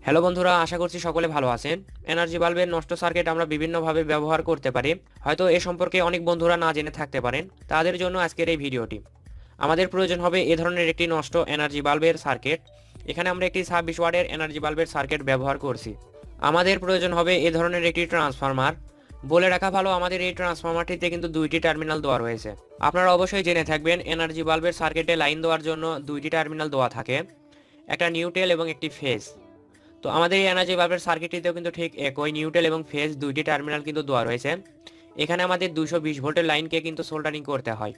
Hello বন্ধুরা, আশা করছি সকলে ভালো আছেন। এনার্জি বাল্বের নষ্ট সার্কিট আমরা বিভিন্নভাবে ব্যবহার করতে পারি। হয়তো এ সম্পর্কে অনেক বন্ধুরা না জেনে থাকতে পারেন, তাদের জন্য আজকের এই ভিডিওটি। আমাদের প্রয়োজন হবে এ ধরনের একটি নষ্ট এনার্জি বাল্বের সার্কিট। এখানে আমরা একটি 26 ওয়াটের এনার্জি বাল্বের সার্কিট ব্যবহার করছি। আমাদের প্রয়োজন হবে এ ধরনের একটি ট্রান্সফরমার। বলে রাখা ভালো, আমাদের এই ট্রান্সফরমারটিতে কিন্তু দুইটি টার্মিনাল দেওয়া রয়েছে। আপনারা অবশ্যই জেনে থাকবেন এনার্জি বাল্বের সার্কিটে লাইন দেওয়ার জন্য দুইটি টার্মিনাল দেওয়া থাকে, একটা নিউট্রাল এবং একটি ফেজ। তো আমাদের এই এনার্জি বাল্বের সার্কিটটিতেও কিন্তু ঠিক একই নিউট্রাল এবং ফেজ দুইটি টার্মিনাল কিন্তু দেওয়া রয়েছে। এখানে আমাদের 220 ভোল্টের লাইনকে কিন্তু সোল্ডারিং করতে হয়।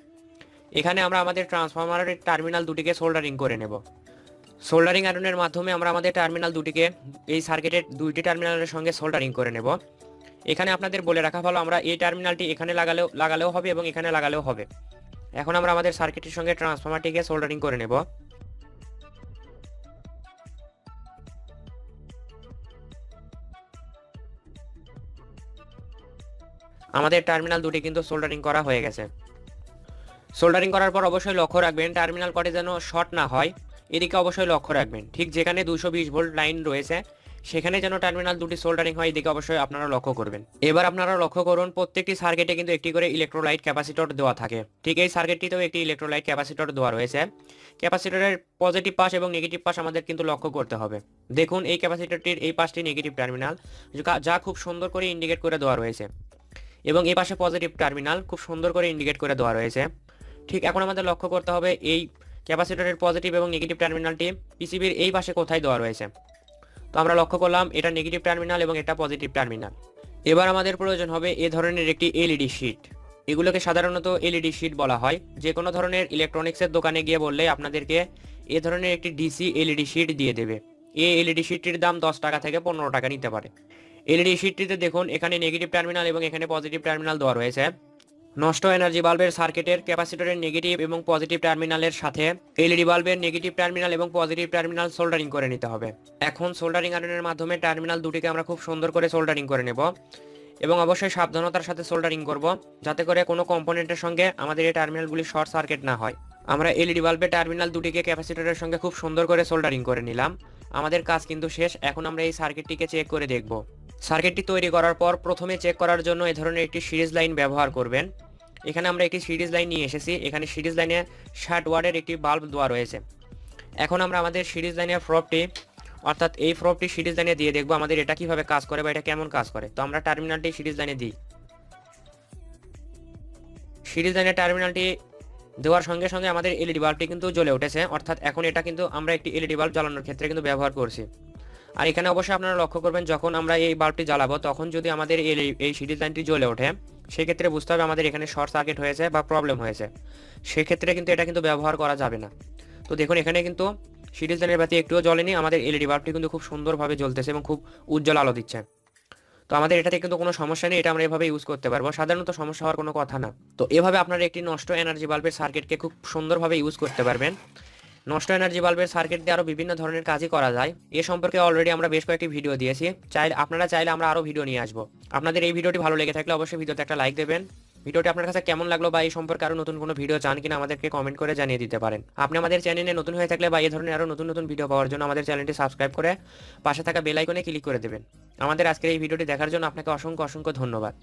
এখানে আমরা আমাদের ট্রান্সফরমারের টার্মিনাল দুটিকে সোল্ডারিং করে নেব। সোল্ডারিং আয়রনের মাধ্যমে আমরা আমাদের টার্মিনাল দুটিকে এই সার্কিটের দুইটি টার্মিনালের সঙ্গে সোল্ডারিং করে নেব। এখানে আপনাদের বলে রাখা ভালো, আমরা এই টার্মিনালটি এখানে লাগালেও হবে এবং এখানে লাগালেও হবে। এখন আমরা আমাদের সার্কিটের সঙ্গে ট্রান্সফরমারটিকে সোল্ডারিং করে নেব। আমাদের টার্মিনাল দুটি কিন্তু সোল্ডারিং করা হয়ে গেছে। সোল্ডারিং করার পর অবশ্যই লক্ষ্য রাখবেন টার্মিনাল কটে যেন শর্ট না হয়, এদিকে অবশ্যই লক্ষ্য রাখবেন। ঠিক যেখানে 220 ভোল্ট লাইন রয়েছে সেখানে যেন টার্মিনাল দুটি সোল্ডারিং হয়, এদিকে অবশ্যই আপনারা লক্ষ্য করবেন। এবার আপনারা লক্ষ্য করুন, প্রত্যেকটি সার্কিটে কিন্তু একটি করে ইলেকট্রোলাইট ক্যাপাসিটর দেওয়া থাকে। ঠিক এই সার্কিটটিতেও একটি ইলেকট্রোলাইট ক্যাপাসিটর দেওয়া রয়েছে। ক্যাপাসিটরের পজিটিভ পাশ এবং নেগেটিভ পাশ আমাদের কিন্তু লক্ষ্য করতে হবে। দেখুন, এই ক্যাপাসিটরটির এই পাশটি নেগেটিভ টার্মিনাল, যা খুব সুন্দর করে ইন্ডিকেট করে দেওয়া রয়েছে, এবং এই পাশে পজিটিভ টার্মিনাল খুব সুন্দর করে ইন্ডিকেট করে দেওয়া রয়েছে। ঠিক এখন আমাদের লক্ষ্য করতে হবে এই ক্যাপাসিটরের পজিটিভ এবং নেগেটিভ টার্মিনালটি পিসিবির এই পাশে কোথায় দেওয়া রয়েছে। তো আমরা লক্ষ্য করলাম এটা নেগেটিভ টার্মিনাল এবং এটা পজিটিভ টার্মিনাল। এবার আমাদের প্রয়োজন হবে এ ধরনের একটি এলইডি শিট। এগুলোকে সাধারণত এলইডি শিট বলা হয়। যে কোনো ধরনের ইলেকট্রনিক্সের দোকানে গিয়ে বললে আপনাদেরকে এ ধরনের একটি ডিসি এলইডি শিট দিয়ে দেবে। এই এলইডি শিটটির দাম 10 টাকা থেকে 15 টাকা নিতে পারে। এলইডি শিটটিতে দেখুন, এখানে নেগেটিভ টার্মিনাল এবং এখানে পজিটিভ টার্মিনাল দেওয়া রয়েছে। নষ্ট এনার্জি বাল্বের সার্কিটের ক্যাপাসিটরের নেগেটিভ এবং পজিটিভ টার্মিনালের সাথে এলইডি বাল্বের নেগেটিভ টার্মিনাল এবং পজিটিভ টার্মিনাল সোল্ডারিং করে নিতে হবে। এখন সোল্ডারিং আয়রনের মাধ্যমে টার্মিনাল দুটিকে আমরা খুব সুন্দর করে সোল্ডারিং করে নেব, এবং অবশ্যই সাবধানতার সাথে সোল্ডারিং করব, যাতে করে কোনো কম্পোনেন্টের সঙ্গে আমাদের এই টার্মিনালগুলি শর্ট সার্কিট না হয়। আমরা এলইডি বাল্বের টার্মিনাল দুটিকে ক্যাপাসিটরের সঙ্গে খুব সুন্দর করে সোল্ডারিং করে নিলাম। আমাদের কাজ কিন্তু শেষ। এখন আমরা এই সার্কিটটিকে চেক করে দেখব। সার্কিটটি তৈরি করার পর প্রথমে চেক করার জন্য এ ধরনের একটি সিরিজ লাইন ব্যবহার করবেন। এখানে আমরা একটি সিরিজ লাইন নিয়ে এসেছি। এখানে সিরিজ লাইনে 60 ওয়াটের একটি বাল্ব দেওয়া রয়েছে। এখন আমরা আমাদের সিরিজ লাইনের প্রবটি, অর্থাৎ এই প্রবটি সিরিজ লাইনে দিয়ে দেখব আমাদের এটা কিভাবে কাজ করে বা এটা কেমন কাজ করে। তো আমরা টার্মিনালটি সিরিজ লাইনে দিই। সিরিজ লাইনের টার্মিনালটি দেওয়ার সঙ্গে সঙ্গে আমাদের এলইডি বাল্বটি কিন্তু জ্বলে উঠেছে, অর্থাৎ এখন এটা কিন্তু আমরা একটি এলইডি বাল্ব জ্বালানোর ক্ষেত্রে কিন্তু ব্যবহার করছি। আর এখানে অবশ্যই আপনারা লক্ষ্য করবেন, যখন আমরা এই বাল্বটি জ্বালাবো তখন যদি আমাদের এই সিরিজ লাইনটি জ্বলে ওঠে, সেক্ষেত্রে বুঝতে হবে আমাদের এখানে শর্ট সার্কিট হয়েছে বা প্রবলেম হয়েছে। সেক্ষেত্রে কিন্তু এটা কিন্তু ব্যবহার করা যাবে না। তো দেখুন, এখানে কিন্তু সিরিজ লাইনের বাতি একটুও জ্বলেনি, আমাদের এলইডি বাল্বটি কিন্তু খুব সুন্দরভাবে জ্বলতেছে এবং খুব উজ্জ্বল আলো দিচ্ছে। তো আমাদের এটাতে কিন্তু কোনো সমস্যা নেই, এটা আমরা এভাবে ইউজ করতে পারবো, সাধারণত সমস্যা হওয়ার কোনো কথা না। তো এভাবে আপনারা একটি নষ্ট এনার্জি বাল্বের সার্কিটকে খুব সুন্দরভাবে ইউজ করতে পারবেন। নষ্ট এনার্জি বাল্বের সার্কিট দিয়ে আরও বিভিন্ন ধরনের কাজই করা যায়। এ সম্পর্কে অলরেডি আমরা বেশ কয়েকটি ভিডিও দিয়েছি। আপনারা চাইলে আমরা আরও ভিডিও নিয়ে আসবো। আপনাদের এই ভিডিওটি ভালো লেগে থাকলে অবশ্যই ভিডিওতে একটা লাইক দেবেন। ভিডিওটি আপনার কাছে কেমন লাগলো বা এই সম্পর্কে আরও নতুন কোনো ভিডিও চান কিনা আমাদেরকে কমেন্ট করে জানিয়ে দিতে পারেন। আপনি আমাদের চ্যানেলে নতুন হয়ে থাকলে বা এই ধরনের আরও নতুন নতুন ভিডিও পাওয়ার জন্য আমাদের চ্যানেলটি সাবস্ক্রাইব করে পাশে থাকা বেল আইকনে ক্লিক করে দেবেন। আমাদের আজকের এই ভিডিওটি দেখার জন্য আপনাকে অসংখ্য অসংখ্য ধন্যবাদ।